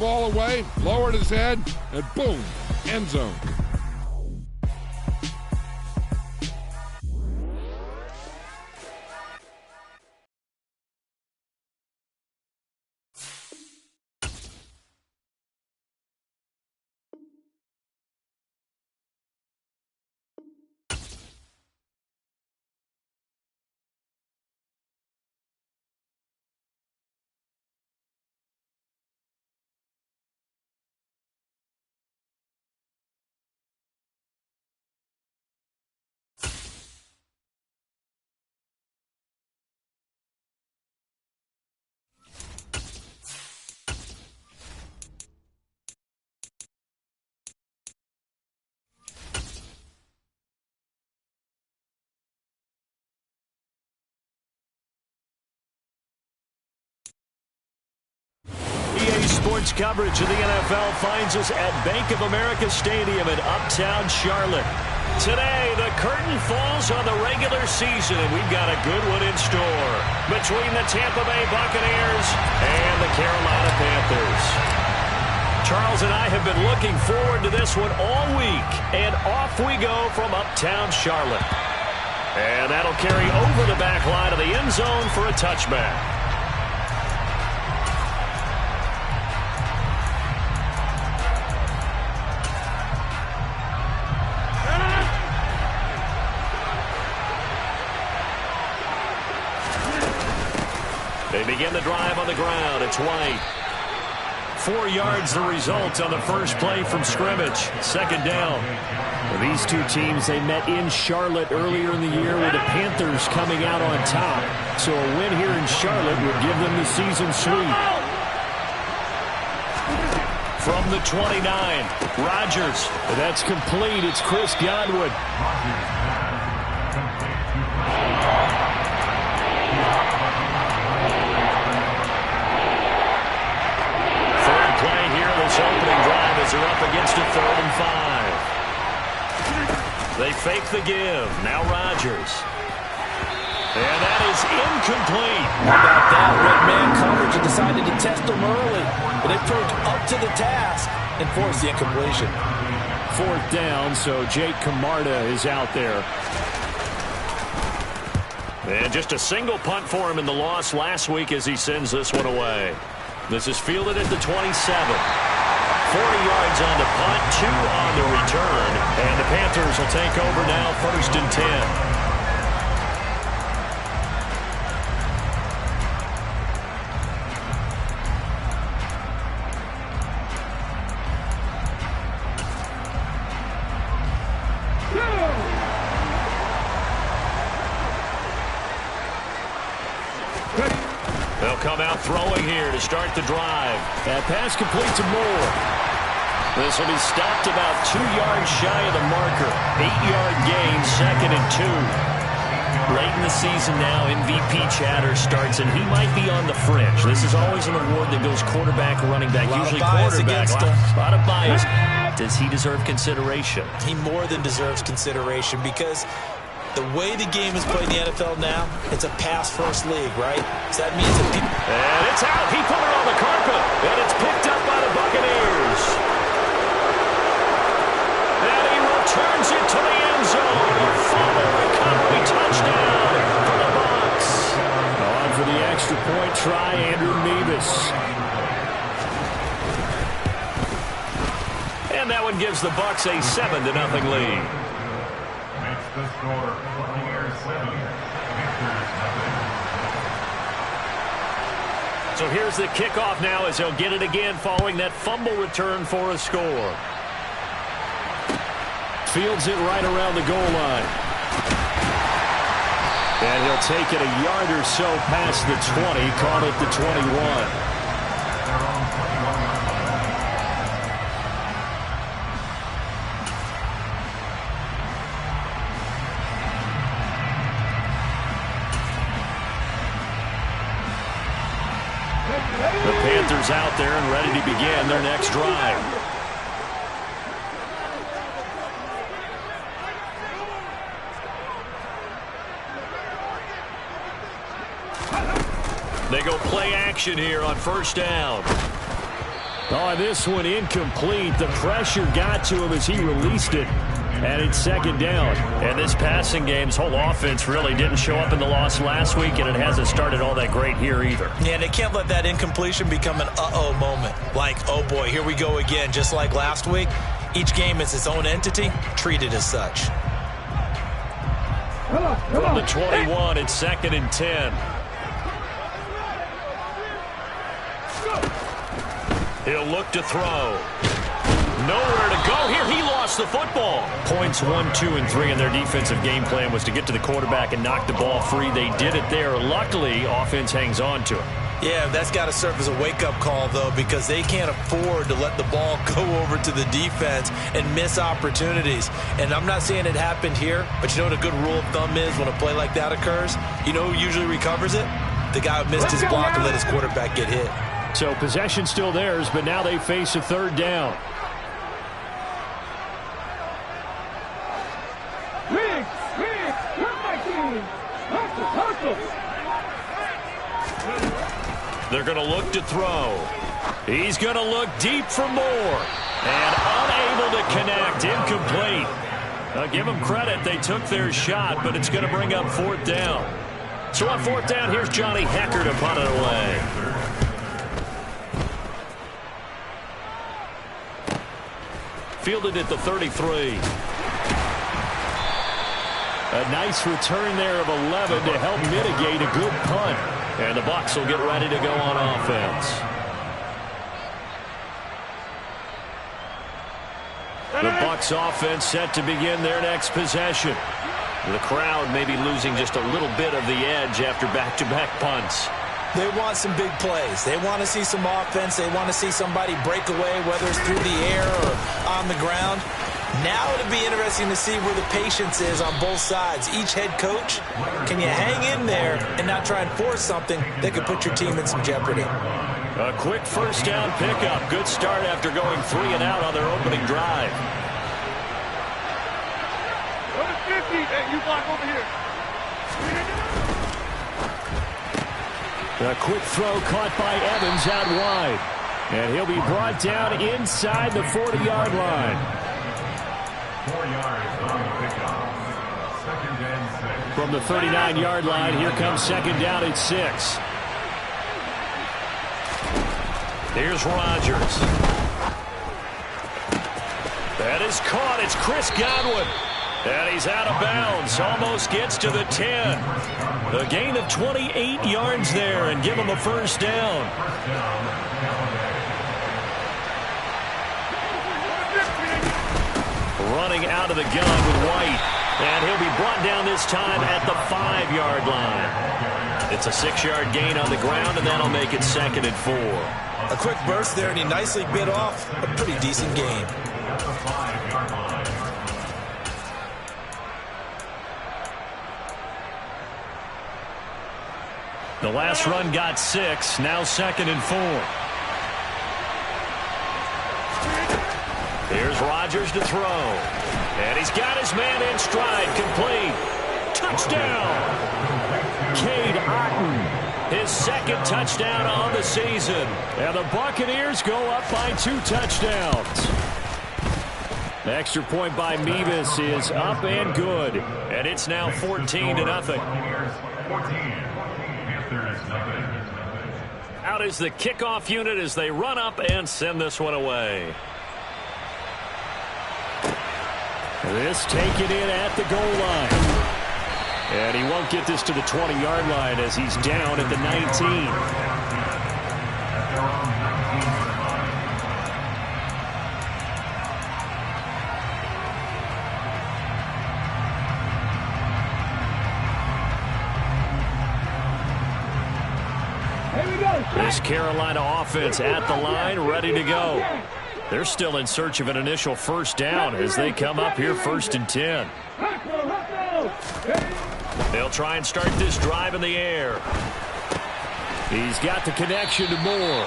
Ball away, lowered his head, and boom, end zone. Sports coverage of the NFL finds us at Bank of America Stadium in Uptown Charlotte. Today, the curtain falls on the regular season, and we've got a good one in store between the Tampa Bay Buccaneers and the Carolina Panthers. Charles and I have been looking forward to this one all week, and off we go from Uptown Charlotte. And that'll carry over the back line of the end zone for a touchback. They begin the drive on the ground. It's White. 4 yards the result on the first play from scrimmage. Second down. Well, these two teams, they met in Charlotte earlier in the year with the Panthers coming out on top. So a win here in Charlotte would give them the season sweep. From the 29, Rodgers. That's complete. It's Chris Godwin. Opening drive as they're up against a 3rd and 5. They fake the give. Now Rodgers. And that is incomplete. How about that? Red man coverage and decided to test them early. But they proved up to the task and forced the incompletion. 4th down, so Jake Camarda is out there. And just a single punt for him in the loss last week as he sends this one away. This is fielded at the 27. 40 yards on the punt, 2 on the return. And the Panthers will take over now, 1st and 10. They'll come out throwing here to start the drive. That pass complete to Moore. This will be stopped about 2 yards shy of the marker. 8-yard gain, 2nd and 2. Late in the season now, MVP chatter starts, and he might be on the fringe. This is always an award that goes quarterback, running back, usually quarterback. A lot of bias. Does he deserve consideration? He more than deserves consideration because the way the game is played in the NFL now, it's a pass-first league, right? So that means that people... And it's out. He put it on the carpet, and it's picked up by the Buccaneers. And he returns it to the end zone. A fumble recovery touchdown for the Bucks. On for the extra point try, Andrew Nevis. And that one gives the Bucks a 7-0 lead. The score, Buccaneers 7, Panthers 0. So here's the kickoff now as he'll get it again following that fumble return for a score. Fields it right around the goal line. And he'll take it a yard or so past the 20, caught at the 21. The Panthers out there and ready to begin their next drive. They go play action here on 1st down. Oh, this one incomplete. The pressure got to him as he released it. And it's second down. And this passing game's whole offense really didn't show up in the loss last week, and it hasn't started all that great here either. Yeah, and they can't let that incompletion become an uh-oh moment. Like, oh boy, here we go again. Just like last week, each game is its own entity, treated as such. From the 21, it's second and 10. He'll look to throw. Nowhere to go here. He lost the football. Points 1, 2, and 3 in their defensive game plan was to get to the quarterback and knock the ball free. They did it there. Luckily, offense hangs on to it. Yeah, that's got to serve as a wake-up call, though, because they can't afford to let the ball go over to the defense and miss opportunities. And I'm not saying it happened here, but you know what a good rule of thumb is when a play like that occurs? You know who usually recovers it? The guy who missed his block and let his quarterback get hit. So possession still theirs, but now they face a third down. They're going to look to throw. He's going to look deep for more. And unable to connect. Incomplete. Give them credit. They took their shot, but it's going to bring up fourth down. So on fourth down, here's Johnny Hecker to punt it away. Fielded at the 33. A nice return there of 11 to help mitigate a good punt. And the Bucks will get ready to go on offense. The Bucks offense set to begin their next possession. The crowd may be losing just a little bit of the edge after back-to-back punts. They want some big plays. They want to see some offense. They want to see somebody break away, whether it's through the air or on the ground. Now it'll be interesting to see where the patience is on both sides. Each head coach, can you hang in there and not try and force something that could put your team in some jeopardy? A quick first down pickup. Good start after going 3 and out on their opening drive. Go to 50. Hey, you block over here. A quick throw caught by Evans out wide. And he'll be brought down inside the 40-yard line. 4 yards on the pickup. Second and 6. From the 39-yard line, here comes second down at 6. Here's Rodgers. That is caught. It's Chris Godwin. And he's out of bounds. Almost gets to the 10. A gain of 28 yards there and give him a first down. Running out of the gun with White. And he'll be brought down this time at the 5-yard line. It's a 6-yard gain on the ground, and that'll make it second and 4. A quick burst there, and he nicely bit off a pretty decent gain. At the 5-yard line. The last run got 6, now second and 4. Here's Rodgers to throw. And he's got his man in stride, complete. Touchdown! Cade Otton, his second touchdown on the season. And the Buccaneers go up by 2 touchdowns. The extra point by Mevis is up and good. And it's now 14-0. Out is the kickoff unit as they run up and send this one away. This taken in at the goal line. And he won't get this to the 20-yard line as he's down at the 19. This Carolina offense at the line, ready to go. They're still in search of an initial first down as they come up here first and 10. They'll try and start this drive in the air. He's got the connection to Moore.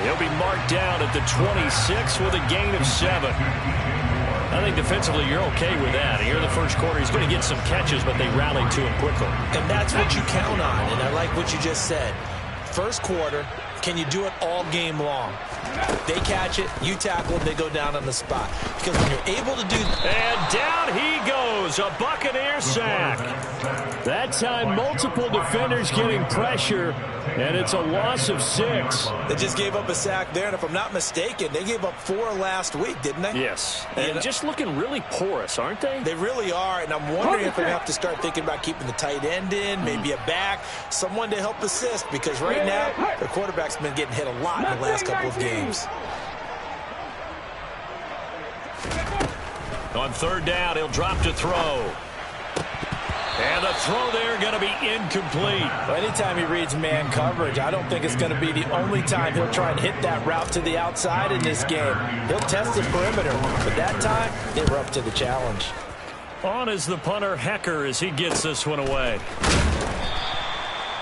He'll be marked down at the 26 with a gain of 7. I think defensively you're okay with that. Here in the first quarter, he's going to get some catches, but they rallied to him quickly. And that's what you count on, and I like what you just said. First quarter, can you do it all game long? They catch it, you tackle it, they go down on the spot. Because when you're able to do that. And down he goes, a Buccaneer sack. That time, multiple defenders getting pressure, and it's a loss of 6. They just gave up a sack there, and if I'm not mistaken, they gave up 4 last week, didn't they? Yes, and just looking really porous, aren't they? They really are, and I'm wondering if they have to start thinking about keeping the tight end in, maybe a back, someone to help assist, because right now, their quarterback's been getting hit a lot in the last couple of games. On 3rd down, he'll drop to throw. And the throw there going to be incomplete. Well, anytime he reads man coverage, I don't think it's going to be the only time he'll try and hit that route to the outside in this game. He'll test the perimeter, but that time, they were up to the challenge. On is the punter, Hecker, as he gets this one away.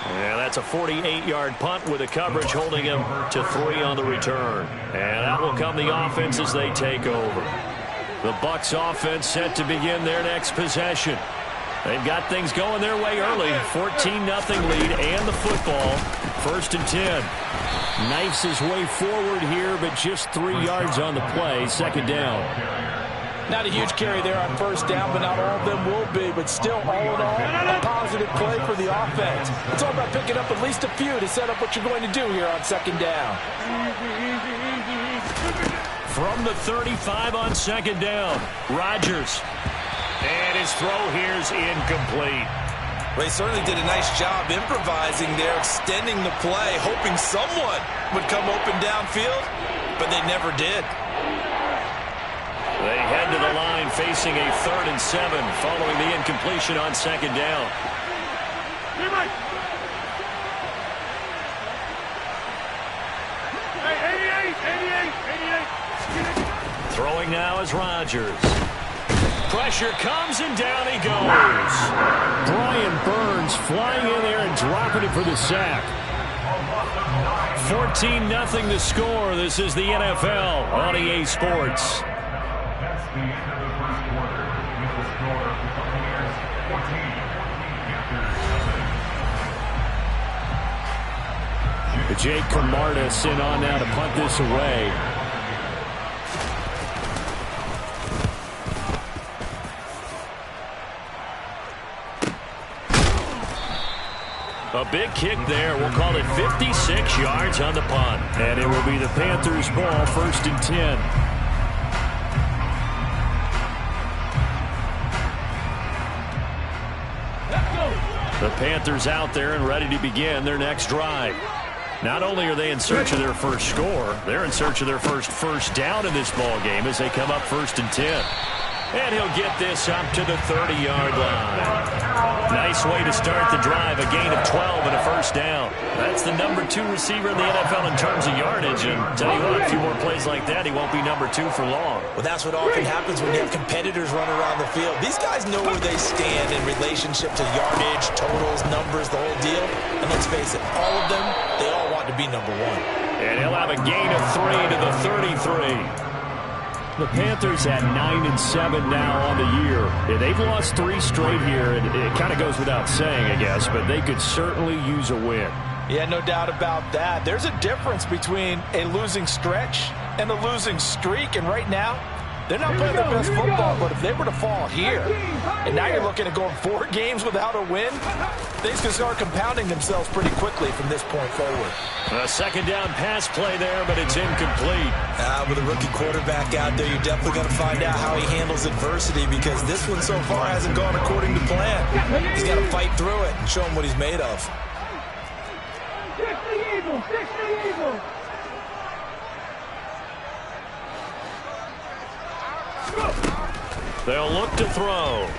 Yeah, that's a 48-yard punt with the coverage holding him to 3 on the return. And that will come the offense as they take over. The Bucks offense set to begin their next possession. They've got things going their way early. 14-0 lead and the football. 1st and 10. Knifes his way forward here, but just 3 yards on the play. 2nd down. Not a huge carry there on 1st down, but not all of them will be. But still, all in all, a positive play for the offense. It's all about picking up at least a few to set up what you're going to do here on 2nd down. From the 35 on 2nd down, Rodgers. And his throw here is incomplete. Well, he certainly did a nice job improvising there, extending the play, hoping someone would come open downfield, but they never did. They head to the line facing a 3rd and 7 following the incompletion on 2nd down. Throwing now is Rodgers. Pressure comes, and down he goes. Brian Burns flying in there and dropping it for the sack. 14-0 the score. This is the NFL on EA Sports. That's the end of the first quarter. With the score, the Buccaneers 14, Panthers 7. Jake Camarda sent on now to punt this away. A big kick there. We'll call it 56 yards on the punt. And it will be the Panthers' ball, 1st and 10. The Panthers out there and ready to begin their next drive. Not only are they in search of their first score, they're in search of their first down in this ball game as they come up 1st and 10. And he'll get this up to the 30-yard line. Nice way to start the drive. A gain of 12 and a 1st down. That's the number 2 receiver in the NFL in terms of yardage. And tell you what, a few more plays like that, he won't be number 2 for long. Well, that's what often happens when you have competitors run around the field. These guys know where they stand in relationship to yardage, totals, numbers, the whole deal. And let's face it, all of them, they all want to be number 1. And he'll have a gain of 3 to the 33. The Panthers at 9-7 now on the year. Yeah, they've lost 3 straight here, and it kind of goes without saying, I guess, but they could certainly use a win. Yeah, no doubt about that. There's a difference between a losing stretch and a losing streak, and right now, they're not playing their best football, but if they were to fall here, and now you're looking at going 4 games without a win, things can start compounding themselves pretty quickly from this point forward. A 2nd down pass play there, but it's incomplete. With a rookie quarterback out there, you're definitely going to find out how he handles adversity, because this one so far hasn't gone according to plan. He's got to fight through it and show him what he's made of. They'll look to throw.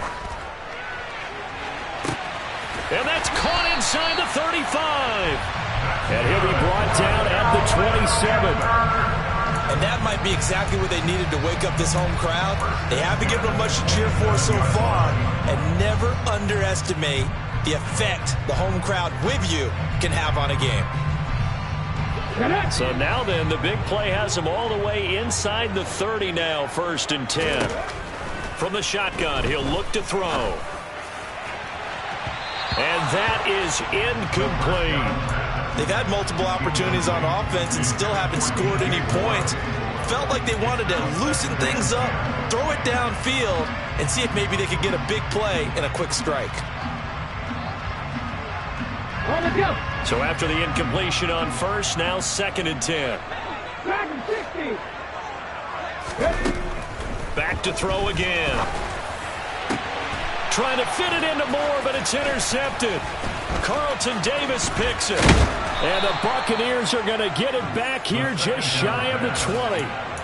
And that's caught inside the 35. And he'll be brought down at the 27. And that might be exactly what they needed to wake up this home crowd. They haven't given them much to cheer for so far. And never underestimate the effect the home crowd with you can have on a game. So now then, the big play has them all the way inside the 30 now, 1st and 10. From the shotgun, he'll look to throw. And that is incomplete. They've had multiple opportunities on offense and still haven't scored any points. Felt like they wanted to loosen things up, throw it downfield, and see if maybe they could get a big play and a quick strike. So after the incompletion on first, now 2nd and 10. Back to throw again. Trying to fit it into Moore, but it's intercepted. Carlton Davis picks it. And the Buccaneers are going to get it back here just shy of the 20.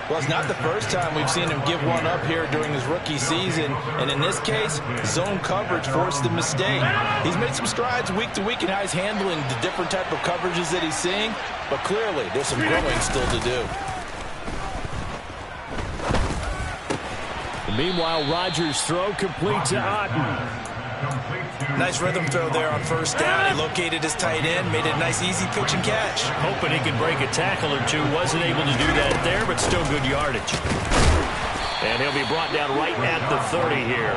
Well, it's not the first time we've seen him give one up here during his rookie season. And in this case, zone coverage forced the mistake. He's made some strides week to week in how he's handling the different type of coverages that he's seeing. But clearly, there's some growing still to do. Meanwhile, Rodgers' throw complete to Otten. Nice rhythm throw there on first down. He located his tight end, made it a nice easy pitch and catch. Hoping he could break a tackle or two. Wasn't able to do that there, but still good yardage. And he'll be brought down right at the 30 here.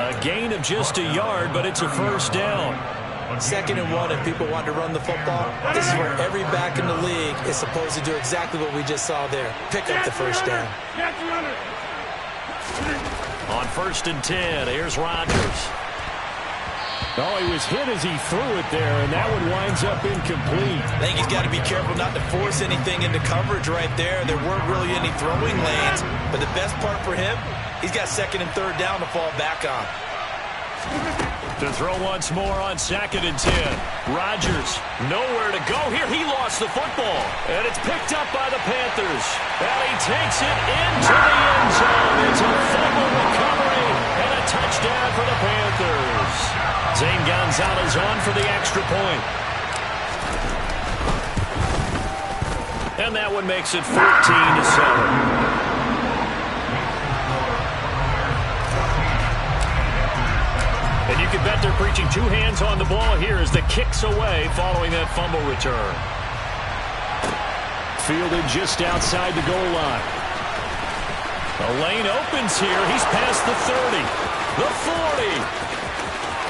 A gain of just a yard, but it's a first down. 2nd and 1, if people want to run the football, this is where every back in the league is supposed to do exactly what we just saw there. Pick up the first down. On 1st and 10, here's Rodgers. Oh, he was hit as he threw it there, and that one winds up incomplete. I think he's got to be careful not to force anything into coverage right there. There weren't really any throwing lanes, but the best part for him, he's got 2nd and 3rd down to fall back on. To throw once more on 2nd and 10. Rodgers, nowhere to go here. He lost the football, and it's picked up by the Panthers. And he takes it into the end zone. It's a fumble recovery and a touchdown for the Panthers. Zane Gonzalez on for the extra point. And that one makes it 14-7. And you can bet they're preaching 2 hands on the ball here as the kick's away following that fumble return. Fielded just outside the goal line. The lane opens here. He's past the 30, the 40.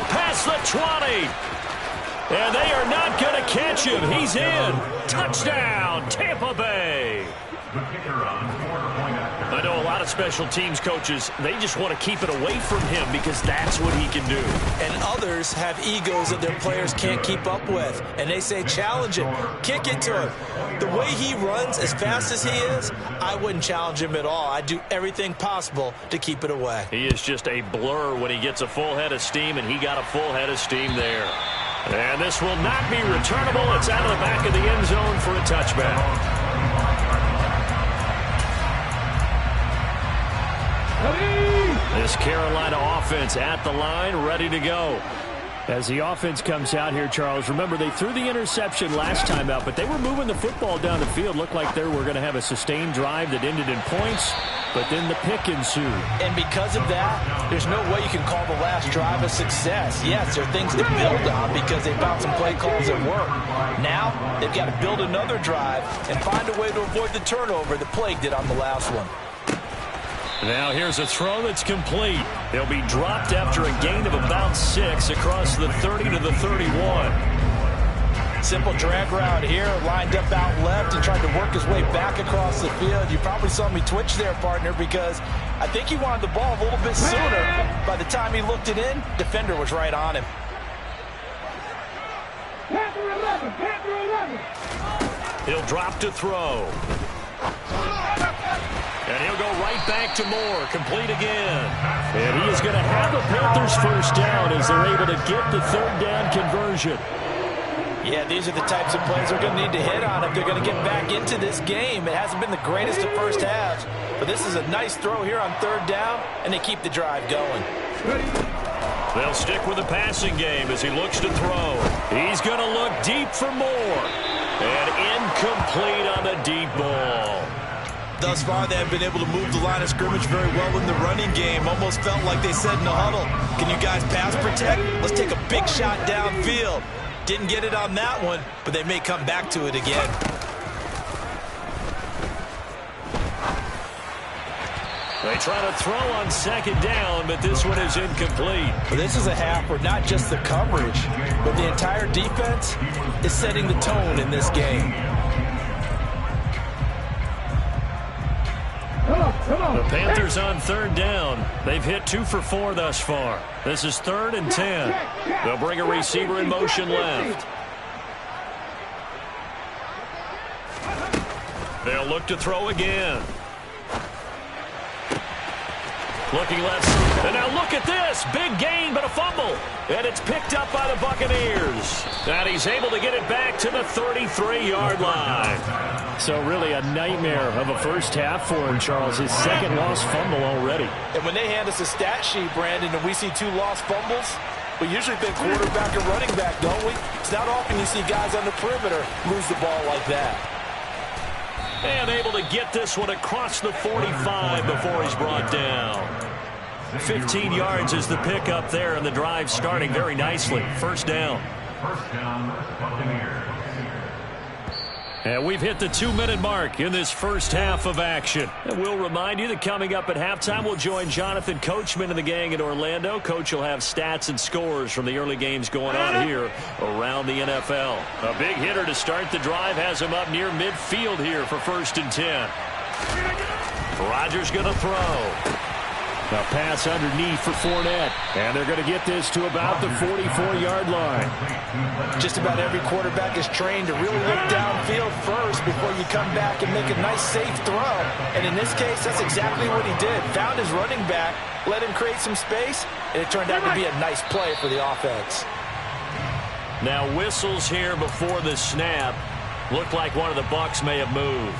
Past the 20. And they are not going to catch him. He's in. Touchdown, Tampa Bay. I know a lot of special teams coaches, they just want to keep it away from him because that's what he can do. And others have egos that their players can't keep up with. And they say, challenge him, kick it to him. The way he runs as fast as he is, I wouldn't challenge him at all. I'd do everything possible to keep it away. He is just a blur when he gets a full head of steam, and he got a full head of steam there. And this will not be returnable. It's out of the back of the end zone for a touchback. This Carolina offense at the line, ready to go. As the offense comes out here, Charles, remember they threw the interception last time out, but they were moving the football down the field. Looked like they were going to have a sustained drive that ended in points, but then the pick ensued. And because of that, there's no way you can call the last drive a success. Yes, there are things to build on because they found some play calls that work. Now, they've got to build another drive and find a way to avoid the turnover that plagued it on the last one. Now here's a throw that's complete. He'll be dropped after a gain of about 6 across the 30 to the 31. Simple drag route here, lined up out left and tried to work his way back across the field. You probably saw me twitch there, partner, because I think he wanted the ball a little bit sooner. By the time he looked it in, defender was right on him. He'll drop to throw. And he'll go right back to Moore, complete again. And he is going to have the Panthers first down as they're able to get the 3rd down conversion. Yeah, these are the types of plays they're going to need to hit on if they're going to get back into this game. It hasn't been the greatest of first halves, but this is a nice throw here on 3rd down, and they keep the drive going. They'll stick with the passing game as he looks to throw. He's going to look deep for Moore. And incomplete on the deep ball. Thus far, they have been able to move the line of scrimmage very well in the running game. Almost felt like they said in the huddle, can you guys pass protect? Let's take a big shot downfield. Didn't get it on that one, but they may come back to it again. They try to throw on second down, but this one is incomplete. Well, this is a half where not just the coverage, but the entire defense is setting the tone in this game. The Panthers on third down. They've hit 2 for 4 thus far. This is 3rd and 10. They'll bring a receiver in motion left. They'll look to throw again. Looking left. And now look at this. Big gain, but a fumble. And it's picked up by the Buccaneers. And he's able to get it back to the 33-yard line. So really a nightmare of a first half for him, Charles. His second lost fumble already. And when they hand us a stat sheet, Brandon, and we see 2 lost fumbles, we usually think quarterback and running back, don't we? It's not often you see guys on the perimeter lose the ball like that. And able to get this one across the 45 before he's brought down. 15 yards is the pickup there, and the drive starting very nicely. First down. First down, Buccaneers. And we've hit the 2-minute mark in this first half of action. And we'll remind you that coming up at halftime, we'll join Jonathan Coachman and the gang in Orlando. Coach will have stats and scores from the early games going on here around the NFL. A big hitter to start the drive has him up near midfield here for 1st and 10. Rodgers going to throw. A pass underneath for Fournette. And they're going to get this to about the 44-yard line. Just about every quarterback is trained to really look downfield first before you come back and make a nice, safe throw. And in this case, that's exactly what he did. Found his running back, let him create some space, and it turned out to be a nice play for the offense. Now whistles here before the snap. Looked like one of the Bucks may have moved.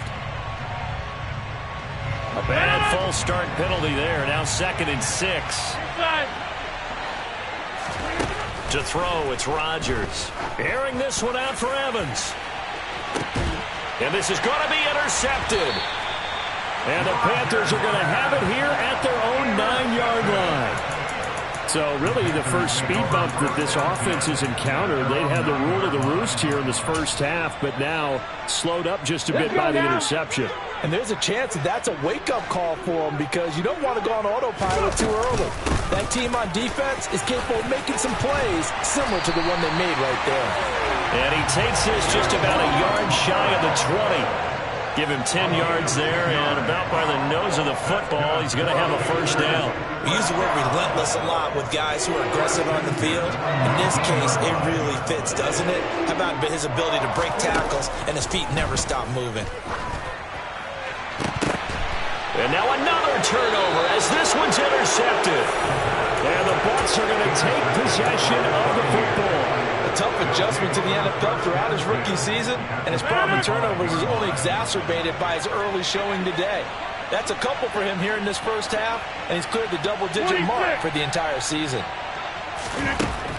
A bad false start penalty there. Now 2nd and 6. To throw, it's Rodgers. Airing this one out for Evans. And this is going to be intercepted. And the Panthers are going to have it here at their own 9-yard line. So really the first speed bump that this offense has encountered, they had the rule of the roost here in this first half, but now slowed up just a bit by the interception. And there's a chance that that's a wake-up call for them because you don't want to go on autopilot too early. That team on defense is capable of making some plays similar to the one they made right there. And he takes this just about a yard shy of the 20. Give him 10 yards there, and about by the nose of the football, he's going to have a first down. We use the word relentless a lot with guys who are aggressive on the field. In this case, it really fits, doesn't it? How about his ability to break tackles, and his feet never stop moving. And now another turnover as this one's intercepted. And the Bucks are going to take possession of the football. A tough adjustment to the NFL throughout his rookie season, and his problem in turnovers is only exacerbated by his early showing today. That's a couple for him here in this first half, and he's cleared the double-digit mark for the entire season.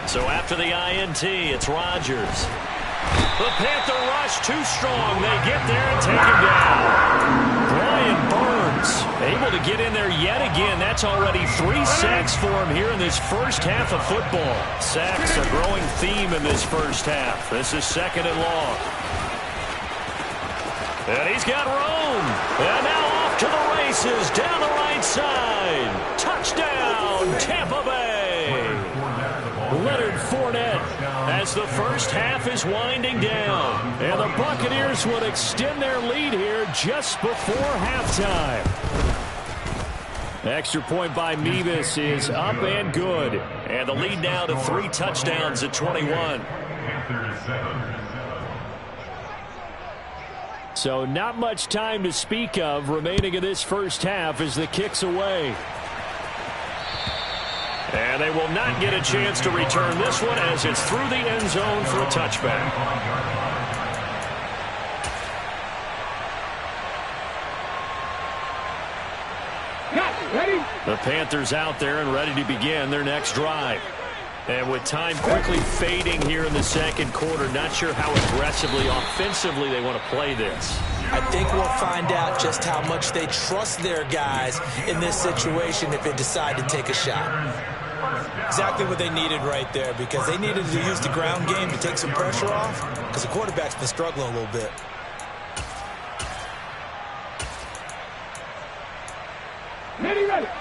So after the INT, it's Rodgers. The Panther rush too strong. They get there and take him down. Brian Burns able to get in there yet again. That's already 3 sacks for him here in this first half of football. Sacks a growing theme in this first half. This is 2nd and long. And he's got room. And now off to the races down the right side. Touchdown, Tampa Bay. Leonard Fournette as the first half is winding down. And the Buccaneers would extend their lead here just before halftime. Extra point by Mevis is up and good. And the lead now to 3 touchdowns at 21. So not much time to speak of remaining in this first half as the kick's away. And they will not get a chance to return this one as it's through the end zone for a touchback. The Panthers out there and ready to begin their next drive. And with time quickly fading here in the second quarter, not sure how aggressively, offensively they want to play this. I think we'll find out just how much they trust their guys in this situation if they decide to take a shot. Exactly what they needed right there, because they needed to use the ground game to take some pressure off, because the quarterback's been struggling a little bit.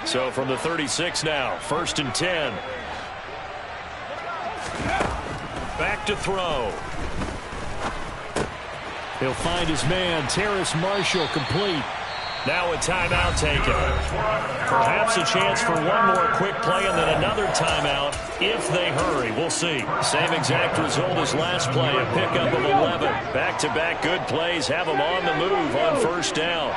So from the 36 now, 1st and 10. Back to throw. He'll find his man, Terrace Marshall, complete. Now a timeout taken. Perhaps a chance for one more quick play and then another timeout if they hurry. We'll see. Same exact result as last play, a pickup of 11. Back-to-back good plays have them on the move on 1st down.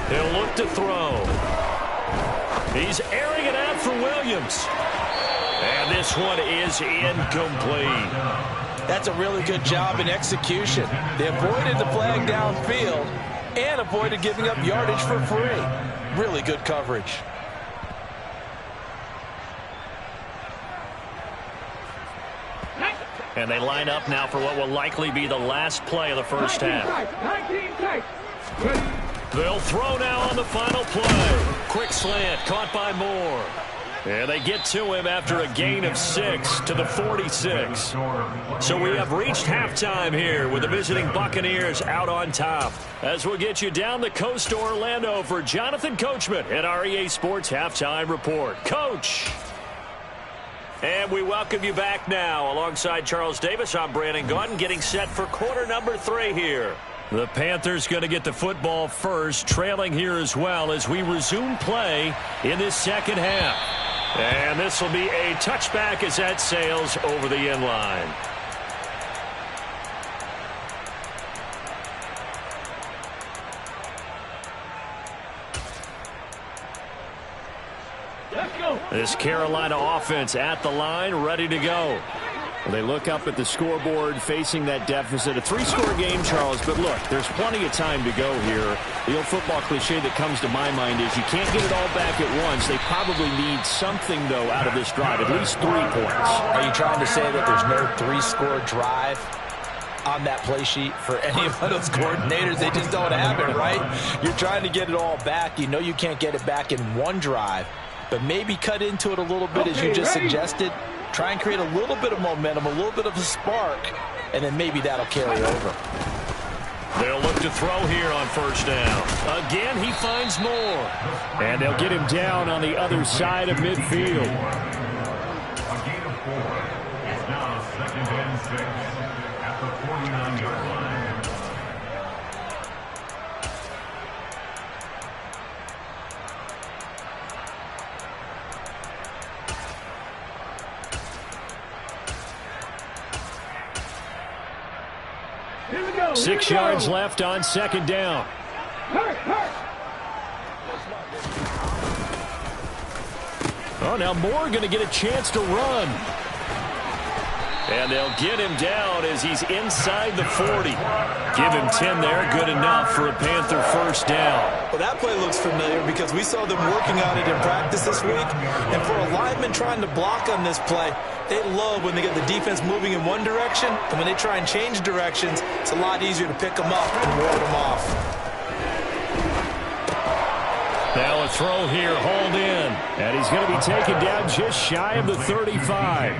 He'll look to throw. He's airing it out for Williams. And this one is incomplete. That's a really good job in execution. They avoided the flag downfield and avoided giving up yardage for free. Really good coverage. And they line up now for what will likely be the last play of the first half. They'll throw now on the final play. Quick slant, caught by Moore. And they get to him after a gain of 6 to the 46. So we have reached halftime here with the visiting Buccaneers out on top. As we'll get you down the coast to Orlando for Jonathan Coachman at our EA Sports Halftime Report. Coach! And we welcome you back now. Alongside Charles Davis, I'm Brandon Gaudin, getting set for quarter number 3 here. The Panthers going to get the football first, trailing here as well as we resume play in this second half. And this will be a touchback as that sails over the end line. This Carolina offense at the line, ready to go. They look up at the scoreboard facing that deficit. A 3-score game, Charles, but look, there's plenty of time to go here. The old football cliche that comes to my mind is you can't get it all back at once. They probably need something, though, out of this drive, at least 3 points. Are you trying to say that there's no 3-score drive on that play sheet for any of those coordinators? They just don't have it, right? You're trying to get it all back. You know you can't get it back in one drive, but maybe cut into it a little bit as you just suggested. Try and create a little bit of momentum, a little bit of a spark, and then maybe that'll carry over. They'll look to throw here on 1st down. Again, he finds Moore. And they'll get him down on the other side of midfield. A gain of 4. It's now 2nd and 6 at the 49-yard line. Here we go. 6 yards left on 2nd down. Oh, now Moore going to get a chance to run. And they'll get him down as he's inside the 40. Give him 10 there, good enough for a Panther 1st down. Well, that play looks familiar because we saw them working on it in practice this week. And for a lineman trying to block on this play, they love when they get the defense moving in one direction. And when they try and change directions, it's a lot easier to pick them up and ward them off. Now a throw here, hauled in. And he's going to be taken down just shy of the 35.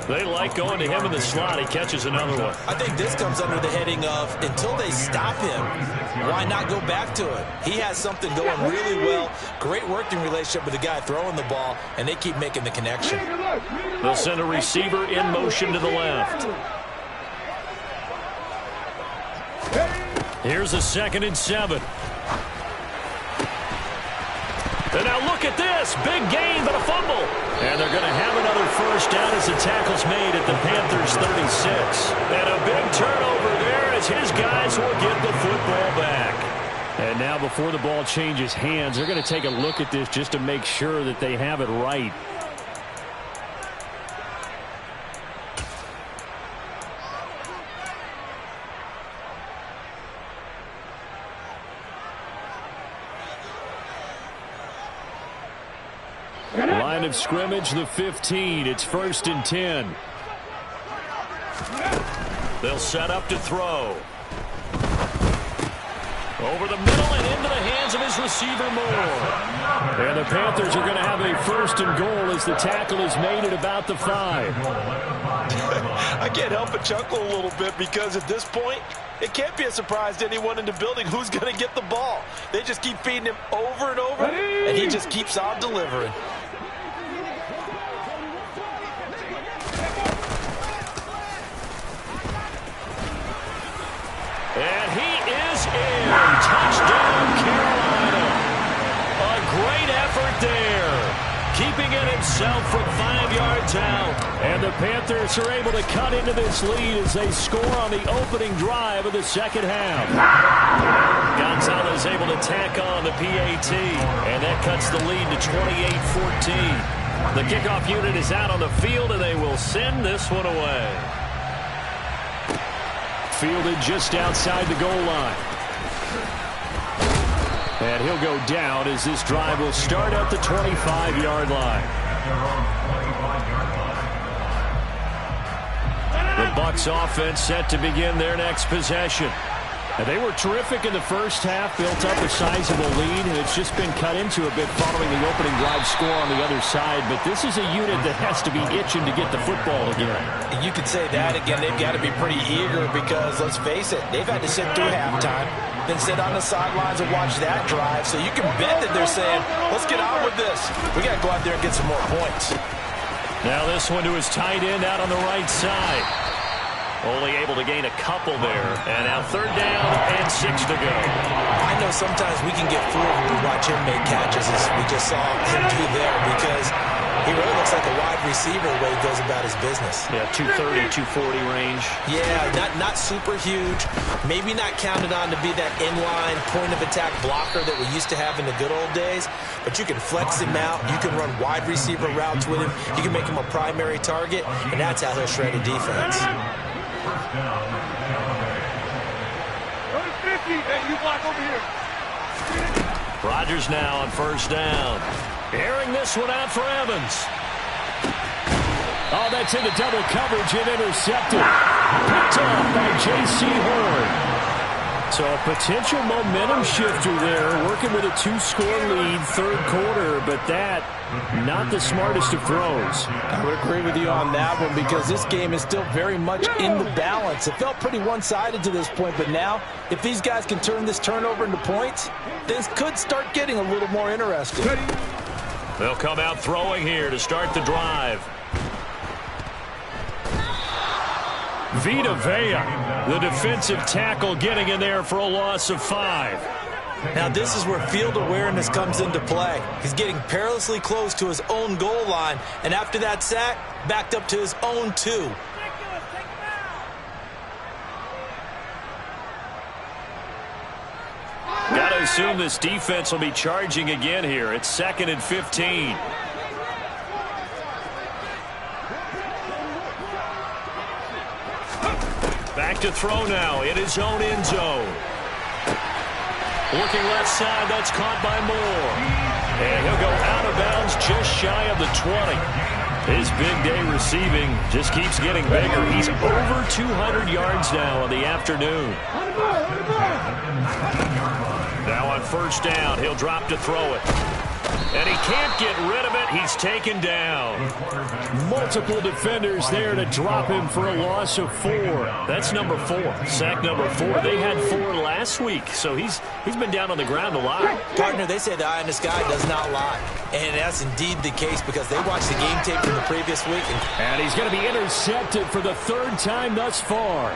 They like going to him in the slot. He catches another one. I think this comes under the heading of until they stop him, why not go back to it? He has something going really well. Great working relationship with the guy throwing the ball, and they keep making the connection. They'll send a receiver in motion to the left. Here's a 2nd and 7. And now look at this. Big gain, but a fumble. And they're going to have another 1st down as the tackle's made at the Panthers' 36. And a big turnover there as his guys will get the football back. And now before the ball changes hands, they're going to take a look at this just to make sure that they have it right. Line of scrimmage, the 15. It's 1st and 10. They'll set up to throw. Over the middle and into the hands of his receiver Moore. And the Panthers are going to have a 1st and goal as the tackle is made at about the 5. I can't help but chuckle a little bit because at this point, it can't be a surprise to anyone in the building who's going to get the ball. They just keep feeding him over and over, and he just keeps on delivering. And he is in. Touchdown, Carolina. A great effort there. Keeping it himself from 5 yards out. And the Panthers are able to cut into this lead as they score on the opening drive of the second half. Gonzalez able to tack on the PAT. And that cuts the lead to 28-14. The kickoff unit is out on the field, and they will send this one away. Fielded just outside the goal line. And he'll go down as this drive will start at the 25-yard line. The Bucks offense set to begin their next possession. And they were terrific in the first half, built up a sizable lead, and it's just been cut into a bit following the opening drive score on the other side. But this is a unit that has to be itching to get the football again. You could say that again. They've got to be pretty eager because, let's face it, they've had to sit through halftime, then sit on the sidelines and watch that drive. So you can bet that they're saying, let's get on with this. We got to go out there and get some more points. Now this one to his tight end out on the right side. Only able to gain a couple there. And now 3rd down and 6 to go. I know sometimes we can get fooled when we watch him make catches, as we just saw him do there, because he really looks like a wide receiver the way he goes about his business. Yeah, 230, 240 range. Yeah, not super huge. Maybe not counted on to be that inline point-of-attack blocker that we used to have in the good old days, but you can flex him out. You can run wide receiver routes with him. You can make him a primary target, and that's how he'll shred a defense. Rodgers now on 1st down. Airing this one out for Evans. Oh, that's into double coverage and intercepted. Picked off by J.C. Horn. So a potential momentum shifter there, working with a 2-score lead, 3rd quarter, but that not the smartest of throws. I would agree with you on that one because this game is still very much in the balance. It felt pretty one-sided to this point, but now if these guys can turn this turnover into points, things could start getting a little more interesting. They'll come out throwing here to start the drive. Vita Vea, the defensive tackle, getting in there for a loss of 5. Now this is where field awareness comes into play. He's getting perilously close to his own goal line, and after that sack, backed up to his own 2. Got to assume this defense will be charging again here. It's 2nd and 15. Back to throw now in his own end zone. Looking left side, that's caught by Moore. And he'll go out of bounds just shy of the 20. His big day receiving just keeps getting bigger. He's over 200 yards now on the afternoon. Now on 1st down, he'll drop to throw it. And he can't get rid of it. He's taken down. Multiple defenders there to drop him for a loss of 4. That's number 4. Sack number 4. They had 4 last week, so he's been down on the ground a lot. Partner, they say the eye in the sky does not lie. And that's indeed the case because they watched the game tape from the previous week. And he's going to be intercepted for the 3rd time thus far.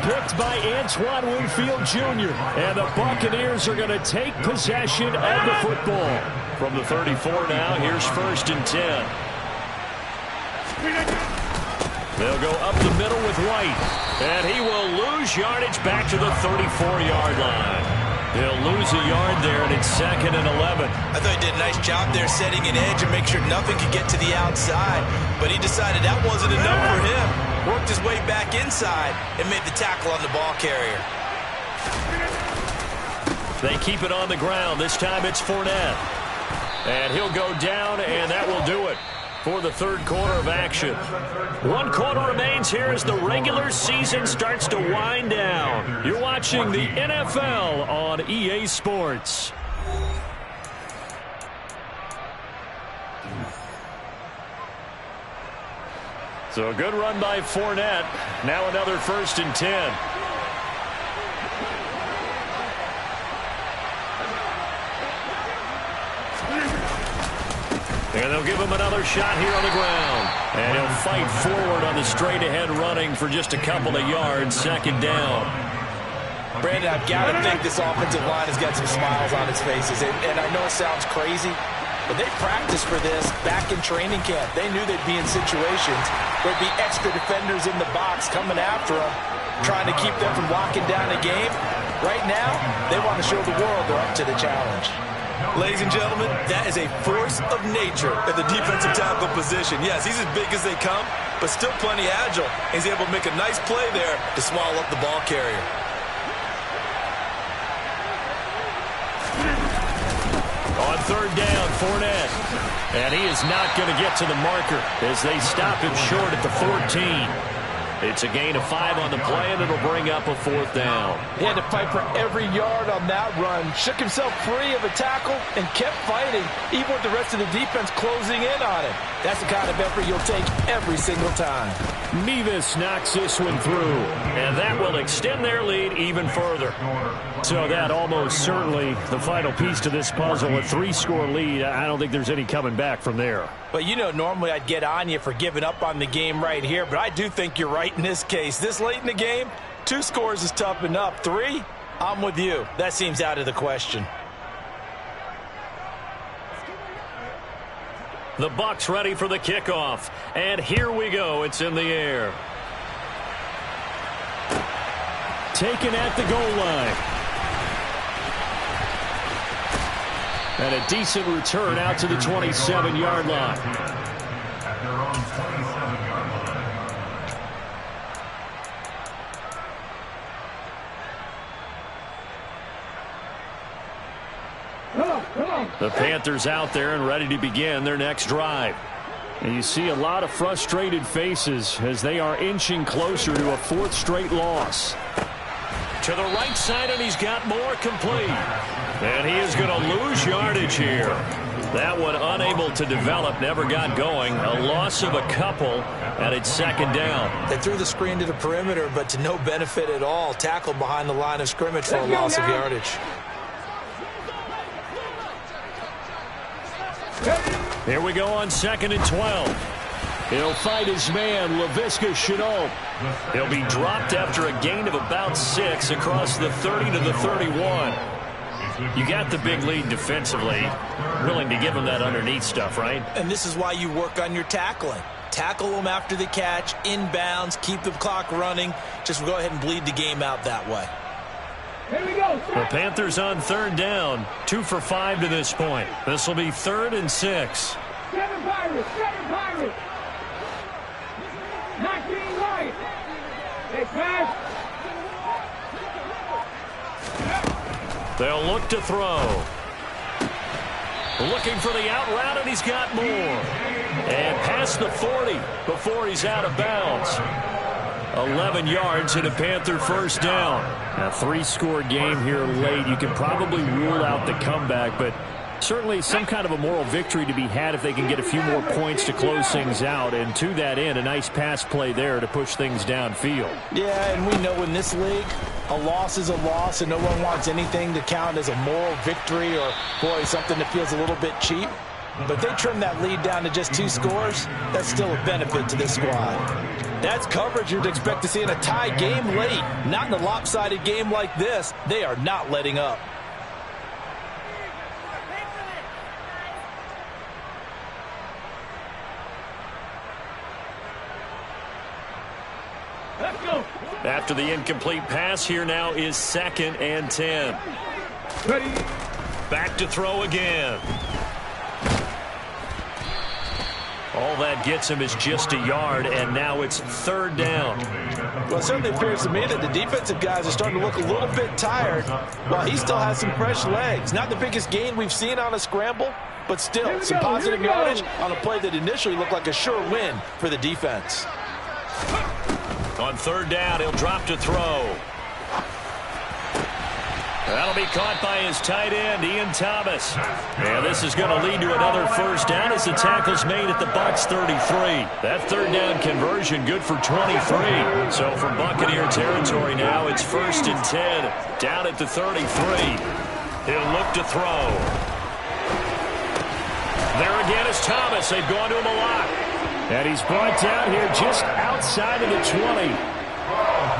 Picked by Antoine Winfield Jr. And the Buccaneers are going to take possession of the football. From the 34 now, here's 1st and 10. They'll go up the middle with White. And he will lose yardage back to the 34-yard line. They'll lose a yard there, and it's 2nd and 11. I thought he did a nice job there setting an edge and make sure nothing could get to the outside. But he decided that wasn't enough for him. Worked his way back inside and made the tackle on the ball carrier. They keep it on the ground. This time it's Fournette. And he'll go down, and that will do it. for the third quarter of action. 1 quarter remains here as the regular season starts to wind down. You're watching the NFL on EA Sports. So a good run by Fournette. Now another 1st and 10. And they'll give him another shot here on the ground. And he'll fight forward on the straight-ahead running for just a couple of yards. 2nd down. Brandon, I've got to think this offensive line has got some smiles on its faces. And I know it sounds crazy, but they practiced for this back in training camp. They knew they'd be in situations where there'd be extra defenders in the box coming after them, trying to keep them from locking down a game. Right now, they want to show the world they're up to the challenge. Ladies and gentlemen, that is a force of nature at the defensive tackle position. Yes, he's as big as they come, but still plenty agile. He's able to make a nice play there to swallow up the ball carrier. On 3rd down, Fournette. And he is not going to get to the marker as they stop him short at the 14. It's a gain of 5 on the play, and it'll bring up a 4th down. He had to fight for every yard on that run. Shook himself free of a tackle and kept fighting, even with the rest of the defense closing in on him. That's the kind of effort you'll take every single time. Mevis knocks this one through, and that will extend their lead even further. So that almost certainly the final piece to this puzzle. A 3-score lead. I don't think there's any coming back from there. But you know, normally I'd get on you for giving up on the game right here, but I do think you're right in this case. This late in the game, 2 scores is tough enough. 3, I'm with you. That seems out of the question. The Bucks ready for the kickoff. And here we go. It's in the air. Taken at the goal line. And a decent return out to the 27-yard line. At their own 27-yard line. The Panthers out there and ready to begin their next drive. And you see a lot of frustrated faces as they are inching closer to a 4th straight loss. To the right side, and he's got more complete. And he is going to lose yardage here. That one unable to develop, never got going. A loss of a couple, and it's 2nd down. They threw the screen to the perimeter, but to no benefit at all. Tackled behind the line of scrimmage for a loss of yardage. Here we go on 2nd and 12. He'll fight his man, Laviska Shenault. He'll be dropped after a gain of about 6 across the 30 to the 31. You got the big lead defensively. Willing to give him that underneath stuff, right? And this is why you work on your tackling. Tackle them after the catch, inbounds, keep the clock running. Just go ahead and bleed the game out that way. Here we go. The Panthers on 3rd down. 2 for 5 to this point. This will be 3rd and 6. 7 Pirates, 7 Pirates. 19 right. They pass. They'll look to throw. Looking for the out route, and he's got more. And past the 40 before he's out of bounds. 11 yards and a Panther 1st down. A 3-score game here late. You can probably rule out the comeback, but certainly some kind of a moral victory to be had if they can get a few more points to close things out. And to that end, a nice pass play there to push things downfield. Yeah, and we know in this league, a loss is a loss, and no one wants anything to count as a moral victory or, boy, something that feels a little bit cheap. But they trim that lead down to just 2 scores. That's still a benefit to this squad. That's coverage you'd expect to see in a tie game late. Not in a lopsided game like this. They are not letting up. Let's go. After the incomplete pass, here now is 2nd and 10. Ready. Back to throw again. All that gets him is just a yard, and now it's 3rd down. Well, it certainly appears to me that the defensive guys are starting to look a little bit tired while he still has some fresh legs. Not the biggest gain we've seen on a scramble, but still some positive yardage on a play that initially looked like a sure win for the defense. On third down, he'll drop to throw. That'll be caught by his tight end, Ian Thomas. And this is going to lead to another first down as the tackle's made at the Bucks 33. That third down conversion good for 23. So from Buccaneer territory now, it's 1st and 10. Down at the 33. He'll look to throw. There again is Thomas. They've gone to him a lot. And he's brought down here just outside of the 20.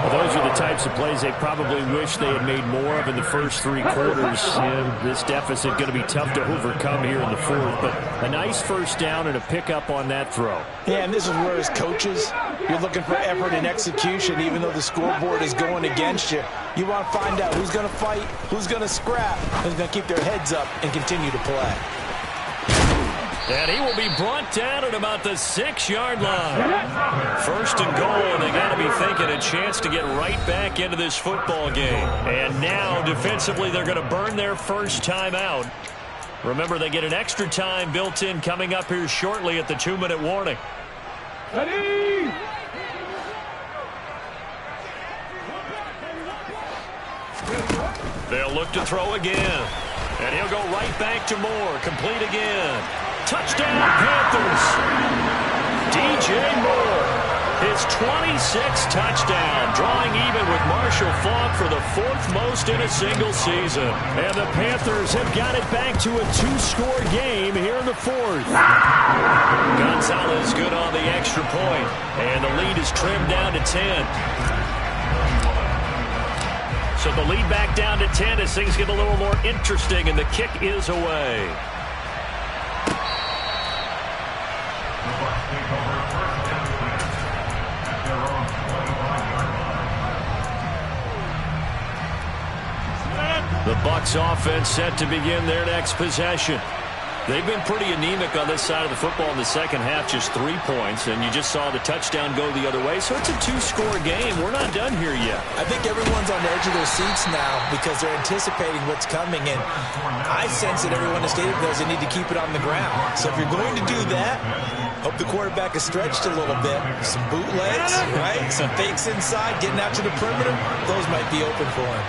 Well, those are the types of plays they probably wish they had made more of in the first 3 quarters. And this deficit going to be tough to overcome here in the 4th. But a nice first down and a pickup on that throw. Yeah, and this is where as coaches, you're looking for effort and execution even though the scoreboard is going against you. You want to find out who's going to fight, who's going to scrap, who's going to keep their heads up and continue to play. And he will be brought down at about the 6-yard line. 1st and goal, and they got to be thinking a chance to get right back into this football game. And now, defensively, they're going to burn their first time out. Remember, they get an extra time built in coming up here shortly at the 2-minute warning. Ready! They'll look to throw again. And he'll go right back to Moore. Complete again. Touchdown, Panthers. DJ Moore, his 26th touchdown, drawing even with Marshall Faulk for the 4th most in a single season. And the Panthers have got it back to a 2-score game here in the 4th. Gonzalez good on the extra point, and the lead is trimmed down to 10. So the lead back down to 10 as things get a little more interesting, and the kick is away. The Bucks offense set to begin their next possession. They've been pretty anemic on this side of the football in the second half, just 3 points, and you just saw the touchdown go the other way. So it's a 2-score game. We're not done here yet. I think everyone's on the edge of their seats now because they're anticipating what's coming, and I sense that everyone in the stadium knows they need to keep it on the ground. So if you're going to do that, hope the quarterback is stretched a little bit. Some bootlegs, right? Some fakes inside, getting out to the perimeter. Those might be open for him.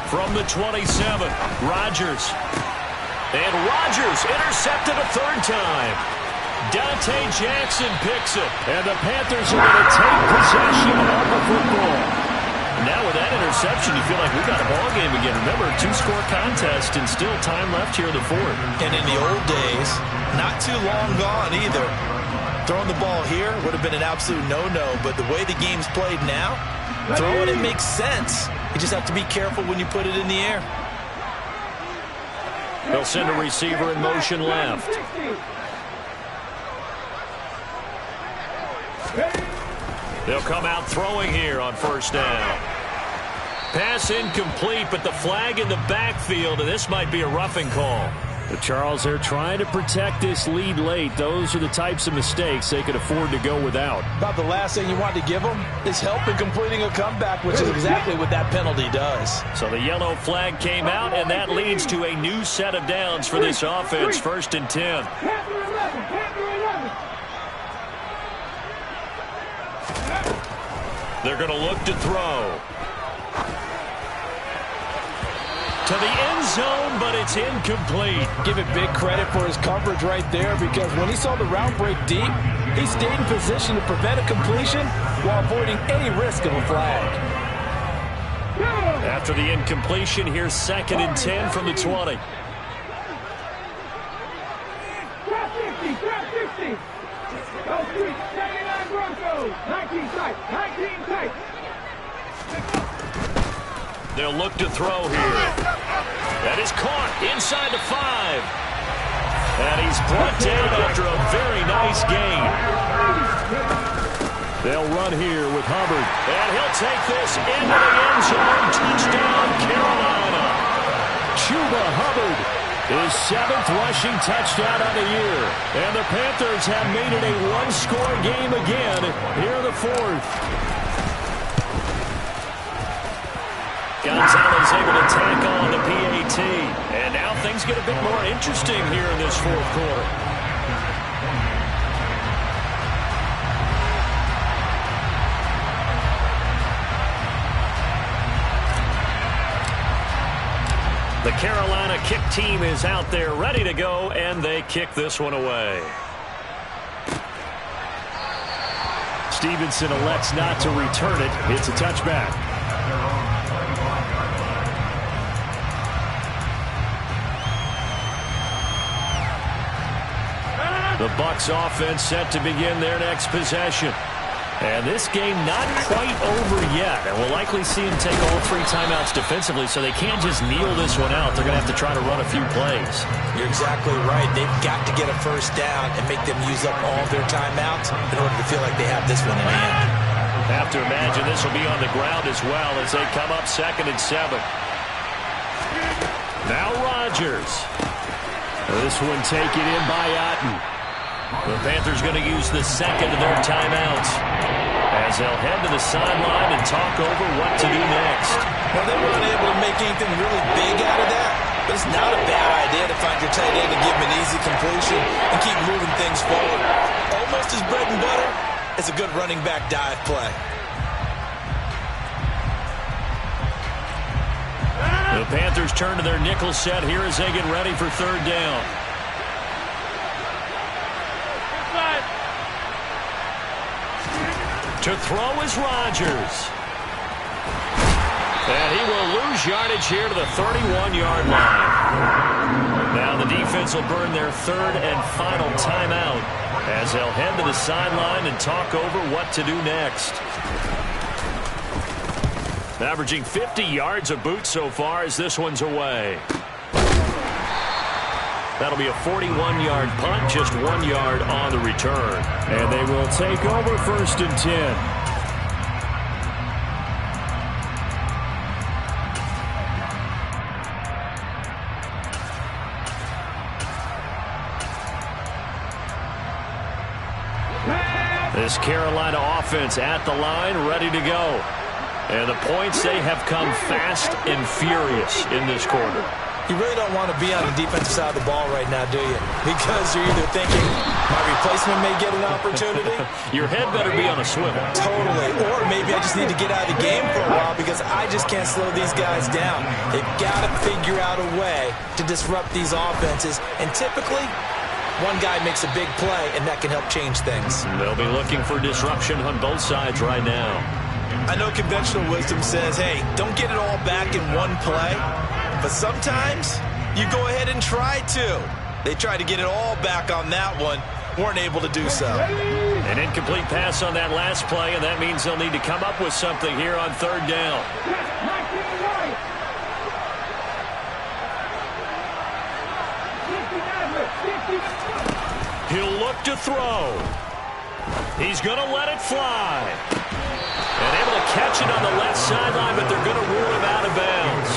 From the 27, Rodgers. And Rodgers intercepted a 3rd time. Dante Jackson picks it. And the Panthers are going to take possession of the football. Now with that interception, you feel like we got a ball game again. Remember, 2-score contest and still time left here in the 4th. And in the old days, not too long gone either. Throwing the ball here would have been an absolute no-no, but the way the game's played now, throwing it makes sense. You just have to be careful when you put it in the air. They'll send a receiver in motion left. They'll come out throwing here on 1st down. Pass incomplete, but the flag in the backfield, and this might be a roughing call. But Charles, they're trying to protect this lead late. Those are the types of mistakes they could afford to go without. About the last thing you want to give them is help in completing a comeback, which is exactly what that penalty does. So the yellow flag came out, and that leads to a new set of downs for this offense. 1st and 10. They're going to look to throw. To the end zone, but it's incomplete. Give it big credit for his coverage right there, because when he saw the route break deep, he stayed in position to prevent a completion while avoiding any risk of a flag. After the incompletion, here's 2nd and 10 from the 20. Trap 60, trap 60. Go 79 Broncos. 19 tight, 19 tight. They'll look to throw here. That is caught inside the 5. And he's brought down after a very nice gain. They'll run here with Hubbard. And he'll take this into the end zone. Touchdown, Carolina. Chuba Hubbard His 7th rushing touchdown of the year. And the Panthers have made it a one-score game again here in the 4th. Gonzalez able to tack on the PAT. And now things get a bit more interesting here in this 4th quarter. The Carolina kick team is out there ready to go, and they kick this one away. Stevenson elects not to return it. It's a touchback. The Bucks offense set to begin their next possession. And this game not quite over yet. And we'll likely see them take all 3 timeouts defensively, so they can't just kneel this one out. They're going to have to try to run a few plays. You're exactly right. They've got to get a first down and make them use up all their timeouts in order to feel like they have this one in hand. Have to imagine this will be on the ground as well as they come up 2nd and 7. Now Rodgers. This one taken in by Otten. The Panthers going to use the 2nd of their timeouts as they'll head to the sideline and talk over what to do next. Well, they weren't able to make anything really big out of that, but it's not a bad idea to find your tight end and give him an easy completion and keep moving things forward. Almost his bread and butter. It's a good running back dive play. The Panthers turn to their nickel set here as they get ready for 3rd down. To throw is Rodgers. And he will lose yardage here to the 31-yard line. Now the defense will burn their 3rd and final timeout as they'll head to the sideline and talk over what to do next. Averaging 50 yards a boot so far as this one's away. That'll be a 41-yard punt, just 1 yard on the return. And they will take over 1st and 10. This Carolina offense at the line, ready to go. And the points, they have come fast and furious in this quarter. You really don't want to be on the defensive side of the ball right now, do you? Because you're either thinking, my replacement may get an opportunity. Your head better be on a swivel. Totally. Or maybe I just need to get out of the game for a while because I just can't slow these guys down. They've got to figure out a way to disrupt these offenses. And typically, one guy makes a big play, and that can help change things. They'll be looking for disruption on both sides right now. I know conventional wisdom says, hey, don't get it all back in one play. But sometimes you go ahead and try to. They tried to get it all back on that one. Weren't able to do so. An incomplete pass on that last play, and that means they'll need to come up with something here on 3rd down. He'll look to throw. He's going to let it fly. And able to catch it on the left sideline, but they're going to rule him out of bounds.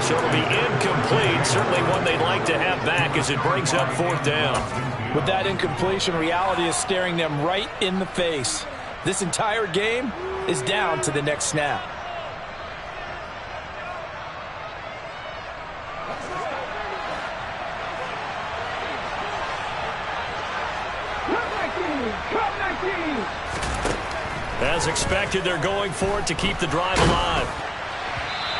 So it'll be incomplete, certainly one they'd like to have back as it brings up 4th down. With that incompletion, reality is staring them right in the face. This entire game is down to the next snap. As expected, they're going for it to keep the drive alive.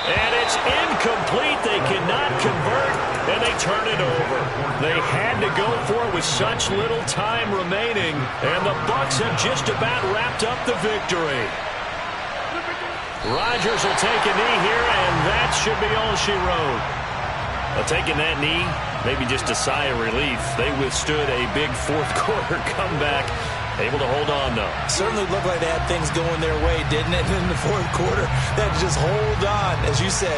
And it's incomplete. They cannot convert, and they turn it over. They had to go for it with such little time remaining, and the Bucks have just about wrapped up the victory. Rodgers will take a knee here, and that should be all she wrote. Well, taking that knee, maybe just a sigh of relief. They withstood a big 4th quarter comeback. Able to hold on, though. Certainly looked like they had things going their way, didn't it? In the 4th quarter, they had to just hold on. As you said,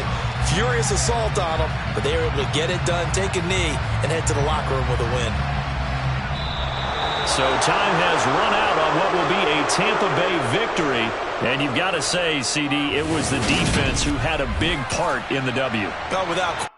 furious assault on them, but they were able to get it done, take a knee, and head to the locker room with a win. So time has run out on what will be a Tampa Bay victory. And you've got to say, CD, it was the defense who had a big part in the W. Without